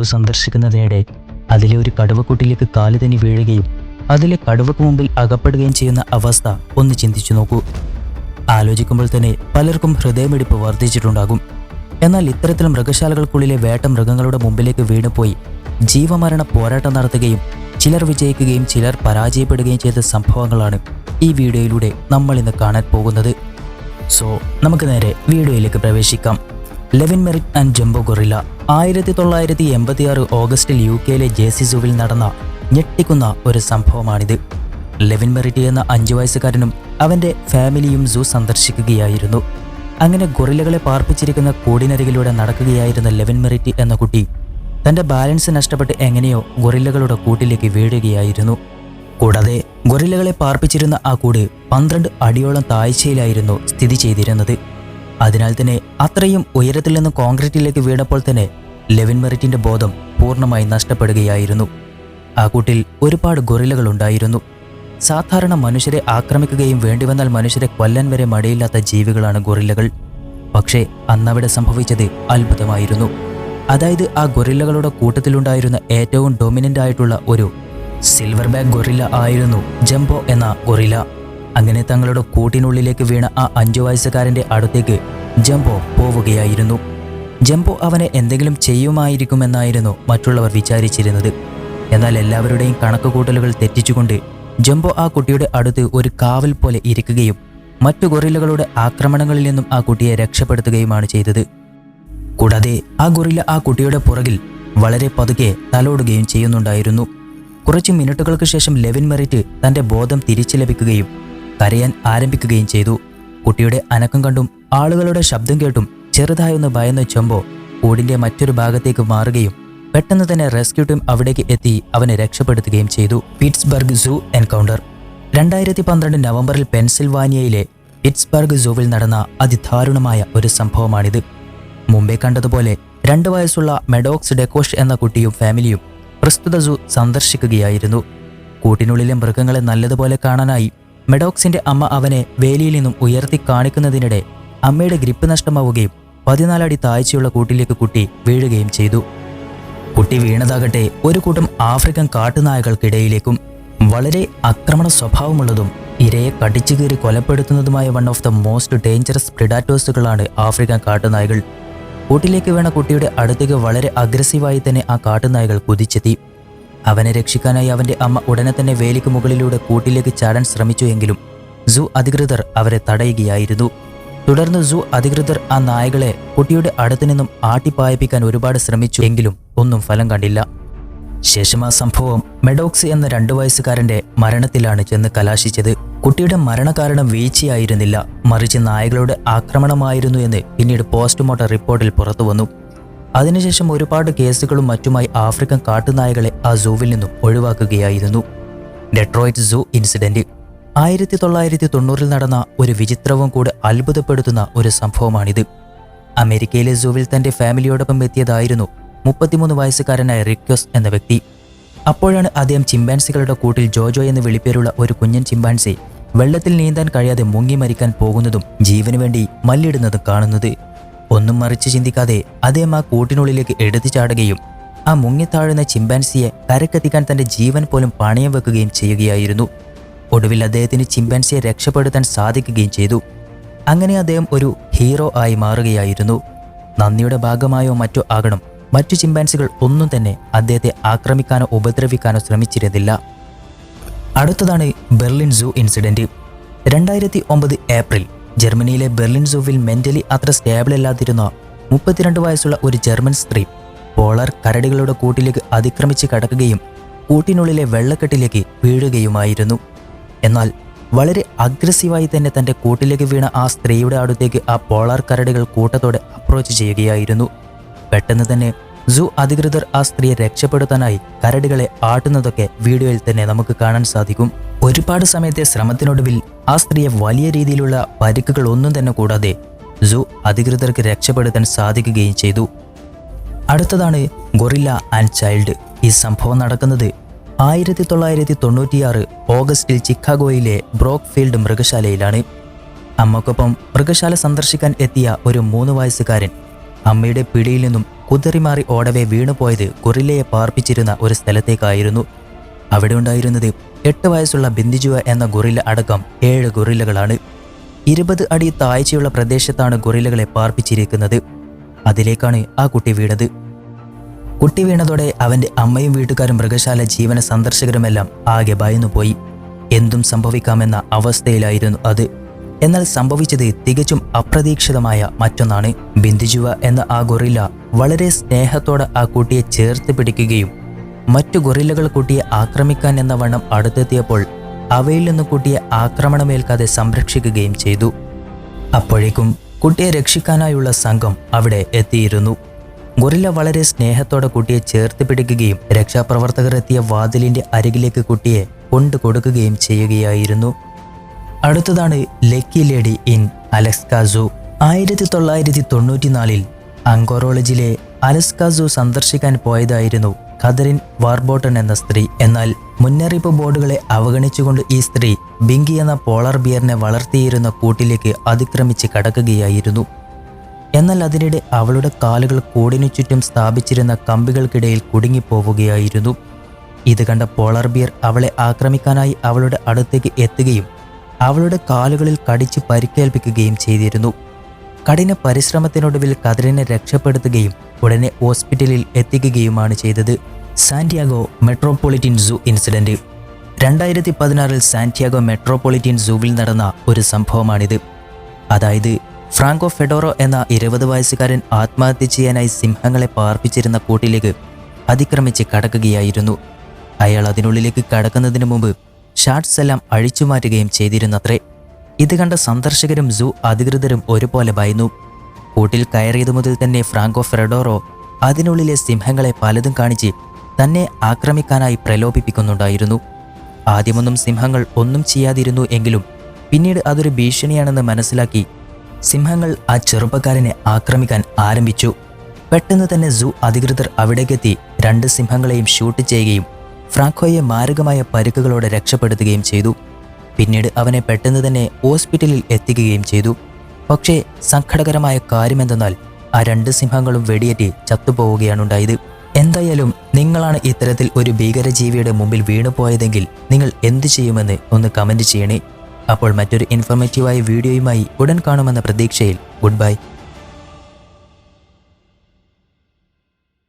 സൂ സന്ദർശിക്കുന്നതിനിടെ അതിലെ ഒരു കടുവക്കൂട്ടിലേക്ക് കാല് തന്നെ വീഴുകയും അതിലെ കടുവക്ക് മുമ്പിൽ അകപ്പെടുകയും ചെയ്യുന്ന അവസ്ഥ ഒന്ന് ചിന്തിച്ചു നോക്കൂ. ആലോചിക്കുമ്പോൾ തന്നെ പലർക്കും ഹൃദയമിടിപ്പ് വർദ്ധിച്ചിട്ടുണ്ടാകും. എന്നാൽ ഇത്തരത്തിൽ മൃഗശാലകൾക്കുള്ളിലെ വേട്ട മൃഗങ്ങളുടെ മുമ്പിലേക്ക് വീണുപോയി ജീവമരണ പോരാട്ടം നടത്തുകയും ചിലർ വിജയിക്കുകയും ചിലർ പരാജയപ്പെടുകയും ചെയ്ത സംഭവങ്ങളാണ് ഈ വീഡിയോയിലൂടെ നമ്മൾ ഇന്ന് കാണാൻ പോകുന്നത്. സോ നമുക്ക് നേരെ വീഡിയോയിലേക്ക് പ്രവേശിക്കാം. Levan Merritt and Jambo gorilla 1986 ഓഗസ്റ്റിൽ UK-യിലെ ജേഴ്സി സൂവിൽ നടന്ന ഞെട്ടിക്കുന്ന ഒരു സംഭവമാണിത്. ലെവിൻ മെറിറ്റ് എന്ന 5 വയസ്സുകാരനും അവൻ്റെ ഫാമിലിയും സൂ സന്ദർശിക്കുകയായിരുന്നു. അങ്ങനെ ഗൊറില്ലകളെ പാർപ്പിച്ചിരിക്കുന്ന കൂടിനരികിലൂടെ നടക്കുകയായിരുന്ന ലെവിൻ മെറിറ്റ് എന്ന കുട്ടി തൻ്റെ ബാലൻസ് നഷ്ടപ്പെട്ട് എങ്ങനെയോ ഗൊറില്ലകളുടെ കൂട്ടിലേക്ക് വീഴുകയായിരുന്നു. കൂടാതെ ഗൊറില്ലകളെ പാർപ്പിച്ചിരുന്ന ആ കൂട് 12 അടിയോളം താഴ്ചയിലായിരുന്നു സ്ഥിതി ചെയ്തിരുന്നത്. അതിനാൽ തന്നെ അത്രയും ഉയരത്തിൽ നിന്ന് കോൺക്രീറ്റിലേക്ക് വീണപ്പോൾ തന്നെ ലെവിൻ മെറിറ്റിന്റെ ബോധം പൂർണ്ണമായി നഷ്ടപ്പെടുകയായിരുന്നു. ആ കൂട്ടിൽ ഒരുപാട് ഗൊറില്ലകൾ ഉണ്ടായിരുന്നു. സാധാരണ മനുഷ്യരെ ആക്രമിക്കുകയും വേണ്ടിവന്നാൽ മനുഷ്യരെ കൊല്ലാൻ വരെ മടിയില്ലാത്ത ജീവികളാണ് ഗൊറില്ലകൾ. പക്ഷേ അന്നവിടെ സംഭവിച്ചത് അത്ഭുതമായിരുന്നു. അതായത് ആ ഗൊറില്ലകളുടെ കൂട്ടത്തിലുണ്ടായിരുന്ന ഏറ്റവും ഡൊമിനൻ്റ് ആയിട്ടുള്ള ഒരു സിൽവർ ബാക്ക് ഗൊറില്ല ആയിരുന്നു ജംബോ എന്ന ഗൊറില്ല. അങ്ങനെ തങ്ങളുടെ കൂട്ടിനുള്ളിലേക്ക് വീണ ആ 5 വയസ്സുകാരൻ്റെ അടുത്തേക്ക് ജംബോ പോവുകയായിരുന്നു. ജംബോ അവനെ എന്തെങ്കിലും ചെയ്യുമായിരിക്കുമെന്നായിരുന്നു മറ്റുള്ളവർ വിചാരിച്ചിരുന്നത്. എന്നാൽ എല്ലാവരുടെയും കണക്കുകൂട്ടലുകൾ തെറ്റിച്ചുകൊണ്ട് ജംബോ ആ കുട്ടിയുടെ അടുത്ത് ഒരു കാവൽ പോലെ ഇരിക്കുകയും മറ്റു ഗൊറില്ലകളുടെ ആക്രമണങ്ങളിൽ നിന്നും ആ കുട്ടിയെ രക്ഷപ്പെടുത്തുകയുമാണ് ചെയ്തത്. കൂടാതെ ആ ഗൊറില്ല ആ കുട്ടിയുടെ പുറകിൽ വളരെ പതുക്കെ തലോടുകയും ചെയ്യുന്നുണ്ടായിരുന്നു. കുറച്ച് മിനിറ്റുകൾക്ക് ശേഷം ലെവിൻ മെറിറ്റ് തൻ്റെ ബോധം തിരിച്ചു ലഭിക്കുകയും കരയാൻ ആരംഭിക്കുകയും ചെയ്തു. കുട്ടിയുടെ അനക്കം കണ്ടും ആളുകളുടെ ശബ്ദം കേട്ടും ചെറുതായൊന്ന് ഭയന്ന ജംബോ കൂടിൻ്റെ മറ്റൊരു ഭാഗത്തേക്ക് മാറുകയും പെട്ടെന്ന് തന്നെ റെസ്ക്യൂ ടീം അവിടേക്ക് എത്തി അവനെ രക്ഷപ്പെടുത്തുകയും ചെയ്തു. പിറ്റ്സ്ബർഗ് സൂ എൻകൗണ്ടർ 2012 നവംബറിൽ പെൻസിൽവാനിയയിലെ പിറ്റ്സ്ബർഗ് സൂവിൽ നടന്ന അതിദാരുണമായ ഒരു സംഭവമാണിത്. മുമ്പേ കണ്ടതുപോലെ 2 വയസ്സുള്ള മെഡോക്സ് ഡെക്കോഷ് എന്ന കുട്ടിയും ഫാമിലിയും പ്രസ്തുത സൂ സന്ദർശിക്കുകയായിരുന്നു. കൂട്ടിനുള്ളിലെ മൃഗങ്ങളെ നല്ലതുപോലെ കാണാനായി മെഡോക്സിന്റെ അമ്മ അവനെ വേലിയിൽ നിന്നും ഉയർത്തി കാണിക്കുന്നതിനിടെ അമ്മയുടെ ഗ്രിപ്പ് നഷ്ടമാവുകയും 14 അടി താഴ്ചയുള്ള കൂട്ടിലേക്ക് കുട്ടി വീഴുകയും ചെയ്തു. കുട്ടി വീണതാകട്ടെ ഒരു കൂട്ടം ആഫ്രിക്കൻ കാട്ടുനായകൾക്കിടയിലേക്കും. വളരെ ആക്രമണ സ്വഭാവമുള്ളതും ഇരയെ കടിച്ചു കീറി കൊലപ്പെടുത്തുന്നതുമായ one of the most dangerous പ്രിഡാറ്റോഴ്സുകളാണ് ആഫ്രിക്കൻ കാട്ടുനായകൾ. കൂട്ടിലേക്ക് വീണ കുട്ടിയുടെ അടുത്തേക്ക് വളരെ അഗ്രസീവായി തന്നെ ആ കാട്ടുനായകൾ കുതിച്ചെത്തി. അവനെ രക്ഷിക്കാനായി അവൻ്റെ അമ്മ ഉടനെ തന്നെ വേലിക്ക് മുകളിലൂടെ കൂട്ടിലേക്ക് ചാടാൻ ശ്രമിച്ചുവെങ്കിലും സൂ അധികൃതർ അവരെ തടയുകയായിരുന്നു. തുടർന്ന് സൂ അധികൃതർ ആ നായകളെ കുട്ടിയുടെ അടുത്തു നിന്നും ആട്ടിപ്പായിപ്പിക്കാൻ ഒരുപാട് ശ്രമിച്ചു എങ്കിലും ഒന്നും ഫലം കണ്ടില്ല. ശേഷം ആ സംഭവം മെഡോക്സ് എന്ന 2 വയസ്സുകാരൻ്റെ മരണത്തിലാണ് ചെന്ന് കലാശിച്ചത്. കുട്ടിയുടെ മരണകാരണം വീഴ്ചയായിരുന്നില്ല, മറിച്ച് നായകളുടെ ആക്രമണമായിരുന്നു എന്ന് പിന്നീട് പോസ്റ്റ്മോർട്ടം റിപ്പോർട്ടിൽ പുറത്തുവന്നു. അതിനുശേഷം ഒരുപാട് കേസുകളും മറ്റുമായി ആഫ്രിക്കൻ കാട്ടുനായകളെ ആ സൂവിൽ നിന്നും ഒഴിവാക്കുകയായിരുന്നു. ഡെട്രോയിറ്റ് സൂ ഇൻസിഡന്റ് 1990 നടന്ന ഒരു വിചിത്രവും കൂടെ അത്ഭുതപ്പെടുത്തുന്ന ഒരു സംഭവമാണിത്. അമേരിക്കയിലെ സൂവിൽ തൻ്റെ ഫാമിലിയോടൊപ്പം എത്തിയതായിരുന്നു 33 വയസ്സുകാരനായ റിക്വസ് എന്ന വ്യക്തി. അപ്പോഴാണ് അദ്ദേഹം ചിമ്പാൻസികളുടെ കൂട്ടിൽ ജോജോ എന്ന് വിളിപ്പേരുള്ള ഒരു കുഞ്ഞൻ ചിമ്പാൻസി വെള്ളത്തിൽ നീന്താൻ കഴിയാതെ മുങ്ങി മരിക്കാൻ പോകുന്നതും ജീവന് വേണ്ടി മല്ലിടുന്നതും കാണുന്നത്. ഒന്നും മറിച്ച് ചിന്തിക്കാതെ അദ്ദേഹം ആ കൂട്ടിനുള്ളിലേക്ക് എടുത്തു ചാടുകയും ആ മുങ്ങിത്താഴുന്ന ചിമ്പാൻസിയെ കരക്കെത്തിക്കാൻ തൻ്റെ ജീവൻ പോലും പണയം വെക്കുകയും ചെയ്യുകയായിരുന്നു. ഒടുവിൽ അദ്ദേഹത്തിന് ചിമ്പാൻസിയെ രക്ഷപ്പെടുത്താൻ സാധിക്കുകയും ചെയ്തു. അങ്ങനെ അദ്ദേഹം ഒരു ഹീറോ ആയി മാറുകയായിരുന്നു. നന്ദിയുടെ ഭാഗമായോ മറ്റോ ആകണം, മറ്റു ചിമ്പാൻസികൾ ഒന്നും തന്നെ അദ്ദേഹത്തെ ആക്രമിക്കാനോ ഉപദ്രവിക്കാനോ ശ്രമിച്ചിരുന്നില്ല. അടുത്തതാണ് ബെർലിൻ സൂ ഇൻസിഡന്റ്. 2009 ഏപ്രിൽ ജർമ്മനിയിലെ ബെർലിൻ സൂവിൽ മെന്റലി അത്ര സ്റ്റേബിൾ അല്ലാതിരുന്ന 32 വയസ്സുള്ള ഒരു ജർമ്മൻ സ്ത്രീ പോളാർ കരടികളുടെ കൂട്ടിലേക്ക് അതിക്രമിച്ച് കടക്കുകയും കൂട്ടിനുള്ളിലെ വെള്ളക്കെട്ടിലേക്ക് വീഴുകയുമായിരുന്നു. എന്നാൽ വളരെ അഗ്രസീവായി തന്നെ തൻ്റെ കൂട്ടിലേക്ക് വീണ ആ സ്ത്രീയുടെ അടുത്തേക്ക് ആ പോളാർ കരടികൾ കൂട്ടത്തോടെ അപ്രോച്ച് ചെയ്യുകയായിരുന്നു. പെട്ടെന്ന് തന്നെ സൂ അധികൃതർ ആ സ്ത്രീയെ രക്ഷപ്പെടുത്താനായി കരടികളെ ആട്ടുന്നതൊക്കെ വീഡിയോയിൽ തന്നെ നമുക്ക് കാണാൻ സാധിക്കും. ഒരുപാട് സമയത്തെ ശ്രമത്തിനൊടുവിൽ ആ സ്ത്രീയെ വലിയ രീതിയിലുള്ള പരിക്കുകൾ ഒന്നും തന്നെ കൂടാതെ സൂ അധികൃതർക്ക് രക്ഷപ്പെടുത്താൻ സാധിക്കുകയും ചെയ്തു. അടുത്തതാണ് ഗൊറില്ല ആൻഡ് ചൈൽഡ്. ഈ സംഭവം നടക്കുന്നത് 1996 ഓഗസ്റ്റിൽ ചിക്കാഗോയിലെ ബ്രോക്ക്ഫീൽഡ് മൃഗശാലയിലാണ്. അമ്മക്കൊപ്പം മൃഗശാല സന്ദർശിക്കാൻ എത്തിയ ഒരു 3 വയസ്സുകാരൻ അമ്മയുടെ പിടിയിൽ നിന്നും കുതറിമാറി ഓടവെ വീണുപോയത് ഗൊറില്ലയെ പാർപ്പിച്ചിരുന്ന ഒരു സ്ഥലത്തേക്കായിരുന്നു. അവിടെ ഉണ്ടായിരുന്നത് 8 വയസ്സുള്ള ബിന്ദുജുവ എന്ന ഗൊറില്ല അടക്കം 7 ഗൊറില്ലകളാണ്. 20 അടി താഴ്ചയുള്ള പ്രദേശത്താണ് ഗൊറില്ലകളെ പാർപ്പിച്ചിരിക്കുന്നത്. അതിലേക്കാണ് ആ കുട്ടി വീണത്. കുട്ടി വീണതോടെ അവൻ്റെ അമ്മയും വീട്ടുകാരും മൃഗശാല ജീവന സന്ദർശകരുമെല്ലാം ആകെ ഭയന്നുപോയി. എന്തും സംഭവിക്കാമെന്ന അവസ്ഥയിലായിരുന്നു അത്. എന്നാൽ സംഭവിച്ചത് തികച്ചും അപ്രതീക്ഷിതമായ മറ്റൊന്നാണ്. ബിന്ദുജുവ എന്ന ആ ഗൊറില്ല വളരെ സ്നേഹത്തോടെ ആ കുട്ടിയെ ചേർത്ത് പിടിക്കുകയും മറ്റു ഗൊറില്ലകൾ കുട്ടിയെ ആക്രമിക്കാൻ എന്ന വണ്ണം അടുത്തെത്തിയപ്പോൾ അവയിൽ നിന്ന് കുട്ടിയെ ആക്രമണമേൽക്കാതെ സംരക്ഷിക്കുകയും ചെയ്തു. അപ്പോഴേക്കും കുട്ടിയെ രക്ഷിക്കാനായുള്ള സംഘം അവിടെ എത്തിയിരുന്നു. ഗൊറില്ല വളരെ സ്നേഹത്തോടെ കുട്ടിയെ ചേർത്ത് പിടിക്കുകയും രക്ഷാപ്രവർത്തകർ എത്തിയ വാതിലിന്റെ അരികിലേക്ക് കുട്ടിയെ കൊണ്ടുകൊടുക്കുകയും ചെയ്യുകയായിരുന്നു. അടുത്തതാണ് lucky lady in Alaska zoo. 1994 അങ്കോറോളജിലെ Alaska സൂ സന്ദർശിക്കാൻ പോയതായിരുന്നു കതറിൻ വാർബോട്ടൺ എന്ന സ്ത്രീ. എന്നാൽ മുന്നറിയിപ്പ് ബോർഡുകളെ അവഗണിച്ചുകൊണ്ട് ഈ സ്ത്രീ ബിങ്കി എന്ന പോളാർ ബിയറിനെ വളർത്തിയിരുന്ന കൂട്ടിലേക്ക് അതിക്രമിച്ച് കടക്കുകയായിരുന്നു. എന്നാൽ അതിനിടെ അവളുടെ കാലുകൾ കൂടിനു ചുറ്റും സ്ഥാപിച്ചിരുന്ന കമ്പികൾക്കിടയിൽ കുടുങ്ങിപ്പോവുകയായിരുന്നു. ഇത് കണ്ട പോളാർ ബിയർ അവളെ ആക്രമിക്കാനായി അവളുടെ അടുത്തേക്ക് എത്തുകയും അവളുടെ കാലുകളിൽ കടിച്ച് പരിക്കേൽപ്പിക്കുകയും ചെയ്തിരുന്നു. കഠിന പരിശ്രമത്തിനൊടുവിൽ കതറിനെ രക്ഷപ്പെടുത്തുകയും ഉടനെ ഹോസ്പിറ്റലിൽ എത്തിക്കുകയുമാണ് ചെയ്തത്. സാന്റിയാഗോ മെട്രോപൊളിറ്റൻ സൂ ഇൻസിഡന്റ്. 2016 സാന്റിയാഗോ മെട്രോപൊളിറ്റൻ സൂവിൽ നടന്ന ഒരു സംഭവമാണിത്. അതായത് ഫ്രാങ്കോ ഫെഡോറോ എന്ന 20 വയസ്സുകാരൻ ആത്മഹത്യ ചെയ്യാനായി സിംഹങ്ങളെ പാർപ്പിച്ചിരുന്ന കൂട്ടിലേക്ക് അതിക്രമിച്ച് കടക്കുകയായിരുന്നു. അയാൾ അതിനുള്ളിലേക്ക് കടക്കുന്നതിന് മുമ്പ് ഷാർട്സ് എല്ലാം അഴിച്ചുമാറ്റുകയും ചെയ്തിരുന്നത്രേ. ഇത് കണ്ട സന്ദർശകരും സൂ അധികൃതരും ഒരുപോലെ ഭയന്നു. കൂട്ടിൽ കയറിയതു മുതൽ തന്നെ ഫ്രാങ്കോ ഫെഡോറോ അതിനുള്ളിലെ സിംഹങ്ങളെ പലതും കാണിച്ച് തന്നെ ആക്രമിക്കാനായി പ്രലോഭിപ്പിക്കുന്നുണ്ടായിരുന്നു. ആദ്യമൊന്നും സിംഹങ്ങൾ ഒന്നും ചെയ്യാതിരുന്നു എങ്കിലും പിന്നീട് അതൊരു ഭീഷണിയാണെന്ന് മനസ്സിലാക്കി സിംഹങ്ങൾ ആ ചെറുപ്പക്കാരനെ ആക്രമിക്കാൻ ആരംഭിച്ചു. പെട്ടെന്ന് തന്നെ സൂ അധികൃതർ അവിടേക്കെത്തി 2 സിംഹങ്ങളെയും ഷൂട്ട് ചെയ്യുകയും ഫ്രാങ്കോയെ മാരകമായ പരിക്കുകളോടെ രക്ഷപ്പെടുത്തുകയും ചെയ്തു. പിന്നീട് അവനെ പെട്ടെന്ന് തന്നെ ഹോസ്പിറ്റലിൽ എത്തിക്കുകയും ചെയ്തു. പക്ഷേ സങ്കടകരമായ കാര്യമെന്തെന്നാൽ ആ 2 സിംഹങ്ങളും വെടിയേറ്റ് ചത്തുപോവുകയാണുണ്ടായത്. എന്തായാലും നിങ്ങളാണ് ഇത്തരത്തിൽ ഒരു ഭീകരജീവിയുടെ മുമ്പിൽ വീണുപോയതെങ്കിൽ നിങ്ങൾ എന്തു ചെയ്യുമെന്ന് ഒന്ന് കമൻറ്റ് ചെയ്യണേ. അപ്പോൾ മറ്റൊരു ഇൻഫോർമേറ്റീവായ വീഡിയോയുമായി ഉടൻ കാണുമെന്ന പ്രതീക്ഷയിൽ ഗുഡ് ബൈ.